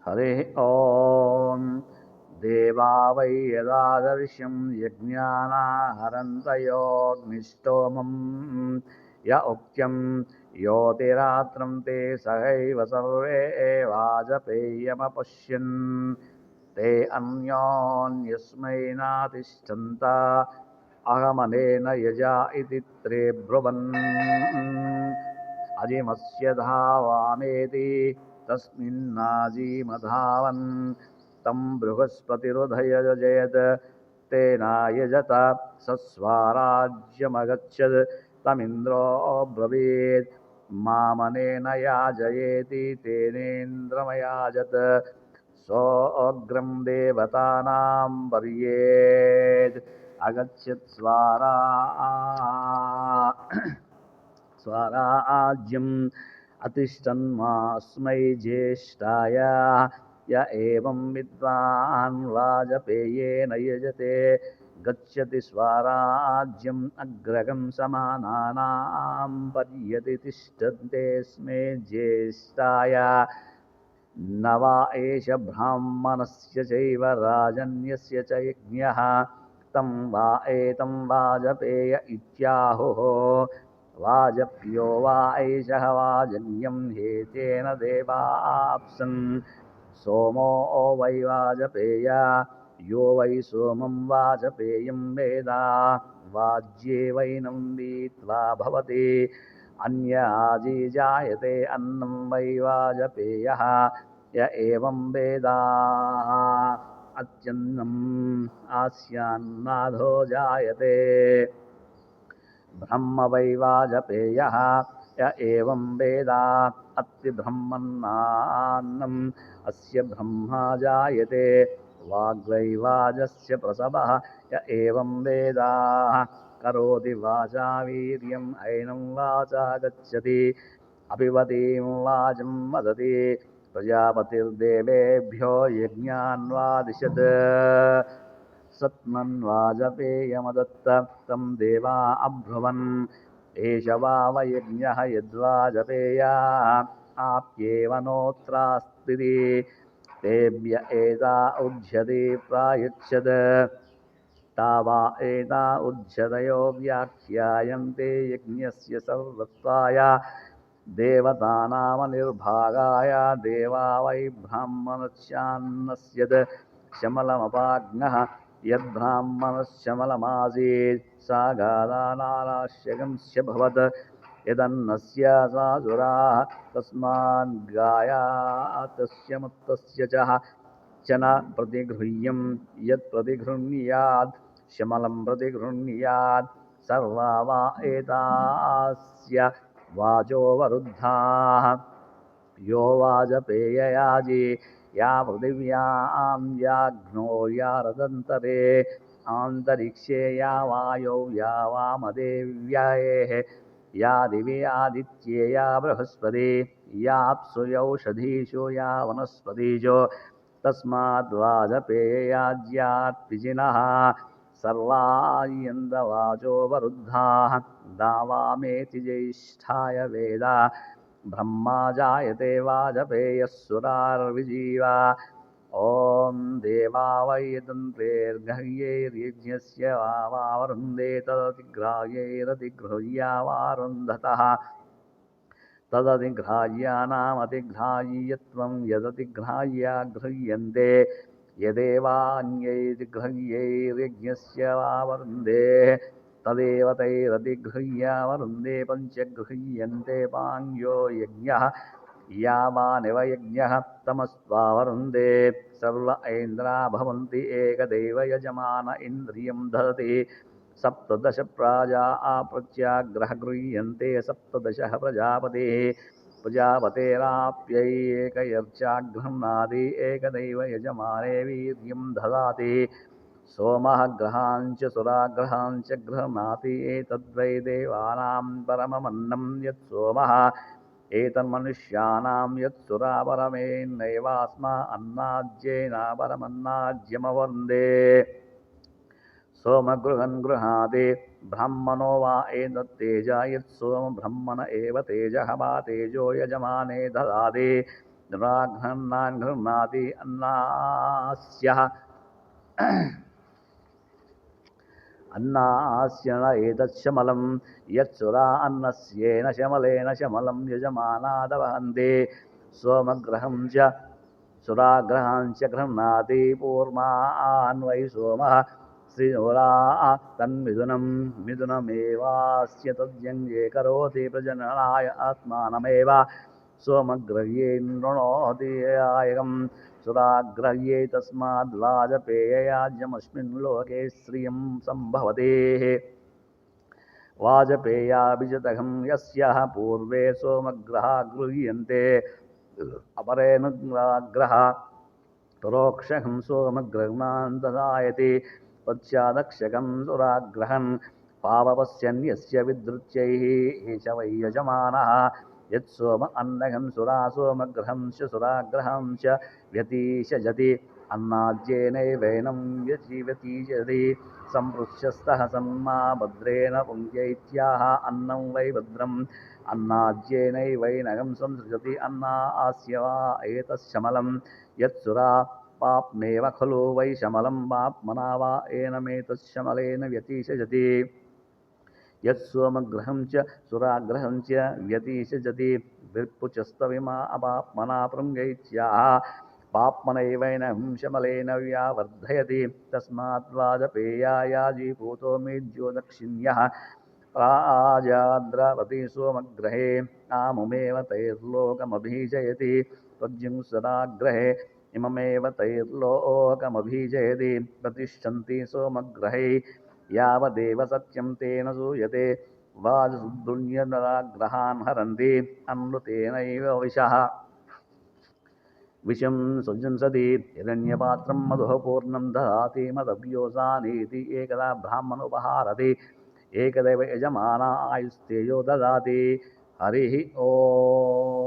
हरिः ॐ देवा वै यदादर्श्यं यज्ञानाहरन्तयोऽग्निष्टोमं य उक्त्यं योतिरात्रं ते सहैव सर्वे वाजपेयमपश्यन् ते अन्योन्यस्मै नातिष्ठन्ता अहमनेन यजा इति त्रे ब्रुवन् अजिमस्य धावामेति तस्मिन्नाजीमधावन् तं बृहस्पतिरुधयजयत् तेनायजत सस्वाराज्यमगच्छत् तमिन्द्रोऽब्रवीत् मामनेन याजयेति तेनेन्द्रमयाजत सोऽग्रं देवतानां पर्येत् अगच्छत् स्वराज्यम् अतिष्ठन्मास्मै ज्येष्ठाय य एवं विद्वान् वाजपेयेन यजते गच्छति स्वराज्यम् अग्रगं समानानां पर्यति तिष्ठन्ते स्मे ज्येष्ठाय न वा एष ब्राह्मणस्य चैव राजन्यस्य च यज्ञः तं वा एतं वाजपेय इत्याहुः वाजप्यो वा एषः वाजन्यं हेतेन देवाप्सन् सोमो वै वाजपेय यो वै सोमं वाजपेयं वेद वाज्ये वैनं वीत्वा भवति अन्याजी जायते अन्नं वै वाजपेयः य एवं वेद अत्यन्नम् आस्यान्नाधो जायते ब्रह्म वै वाजपेयः य एवं वेद अत्तिब्रह्मन्नान्नम् अस्य ब्रह्मा जायते वाग्वै वाजस्य प्रसवः य एवं वेद करोति वाचा वीर्यम् ऐनं वाचा गच्छति अपिवतीं वाचं वदति प्रजापतिर्देवेभ्यो यज्ञान्वादिशत् सत्मन्वाजपेयमदत्त तं देवा अब्रुवन् एष वावयज्ञः यद्वाजपेया आप्येव नोत्रास्तिति तेभ्य एता उज्झति प्रायुच्छत् तावा एता उज्झतयो व्याख्यायन्ते यज्ञस्य सर्वत्वाय देवतानामनिर्भागाय देवा वै ब्राह्मणस्यान्नस्यत् शमलमपाग्नः यद्ब्राह्मणश्शमलमासीत् सा गादानाराश्यगंस्यभवत् यदन्नस्य सा सुराः तस्माद्गाया तस्य मुक्तस्य च न प्रतिगृह्यं यत्प्रतिगृह्णीयात् शमलं प्रतिगृह्णीयात् सर्वा वा एतास्य वाचोऽवरुद्धाः यो वाजपेययाजी या पृथिव्यां याग्नो या रदन्तरे आन्तरिक्षे या वायौ या वामदेव्यायेः या दिवि आदित्ये या बृहस्पति याप्सु यौषधीषु या वनस्पतिषु तस्माद् वाजपेययाज्यात्पिजिनः सर्वायन्दवाचो वरुद्धाः दावामेति ज्येष्ठाय वेद ब्रह्मा जायते वाजपेयः सुरार्विजीवा ॐ देवा वै दन्तेर्गह्यैर्यज्ञस्य वावरुन्धे तदतिग्राह्यैरतिगृह्यावारुन्धतः तदतिग्राह्यानामतिग्राह्यत्वं यदतिग्राह्या गृह्यन्ते यदेवान्यैर्गृह्यैर्यज्ञस्य वावरुन्धे तदेव तैरतिगृह्यावरुन्धे पञ्चगृह्यन्ते पाङ्यो यज्ञः यावानेव यज्ञः तमस्त्वावरुन्धे सर्व ऐन्द्रा भवन्ति एकदैव यजमान इन्द्रियं ददति सप्तदश प्राजा प्रत्याग्रह गृह्यन्ते सप्तदशः प्रजापतिः प्रजापतेराप्यैकयर्चागृह्णाति एकदैव यजमाने वीर्यं ददाति सोमः ग्रहाञ्च सुराग्रहाञ्च गृह्णाति एतद्वै देवानां परममन्नं यत् सोमः एतन्मनुष्याणां यत् सुरा परमेन्नैवास्मा अन्नाज्येन परमन्नाज्यमवन्दे सोमगृहन् गृहाति ब्राह्मणो वा एतत्तेज यत् सोमब्रह्मण एव तेजः वा तेजो यजमाने ददाति निराघ्रन्नान् गृह्णाति अन्नास्यः अन्नास्य न एतच्छमलं यत्सुरा अन्नस्येन शमलेन शमलं यजमानादवहन्ते सोमग्रहं च सुराग्रहाञ्च गृह्णाति पूर्वान् वै सोमः श्रीनुरा तन्मिथुनं मिथुनमेवास्य तद्यङ्गे करोति प्रजननाय आत्मानमेव सोमग्रह्ये नृणोति आयगं सुराग्रह्ये तस्माद् वाजपेययाज्यमस्मिन् लोके श्रियं सम्भवते वाजपेयाभिजतकं यस्यः पूर्वे सोमग्रहा गृह्यन्ते अपरेण ग्रह परोक्षकं सोमग्रहणान् ददायति पश्चादक्षकं सुराग्रहन् पावपश्यन्यस्य विद्रुत्यैः च वै यजमानः यत्सोम अन्नघं सुरा सोमग्रहं च सुराग्रहं च व्यतीशजति अन्नाद्येनैवैनं व्यतीजति सम्पृश्यस्तः सन्मा भद्रेण पुङ्क्यैत्याह अन्नं वै भद्रम् अन्नाद्येनैवैनगं संसृजति अन्नास्य वा एतच्छमलं यत्सुरा पाप्मेव खलु वै शमलं पाप्मना वा एनमेतच्छमलेन व्यतीशजति यत्सोमग्रहं च सुराग्रहं च व्यतीशजति विर्पुचस्तविमा अपाप्मना पृङ्गैत्याह पाप्मनैवैनं शमलेन व्यावर्धयति तस्मात् वाजपेयायाजीभूतो मेज्यो दक्षिण्यः प्राजाद्रावती सोमग्रहे आमुमेव तैर्लोकमभिजयति त्वज्जिंसदाग्रहे इममेव तैर्लोकमभिजयति प्रतिष्ठन्ति सोमग्रहे यावदेव सत्यं तेन सूयते वाजसुद्दुन्यनराग्रहान् हरन्ति अमृतेनैव विशः विषं सुजंसति हिरण्यपात्रं मधुः पूर्णं ददाति मदभ्योऽसानीति एकदा ब्राह्मणोपहारति एकदैव यजमाना आयुस्तेजो ददाति हरिः ॐ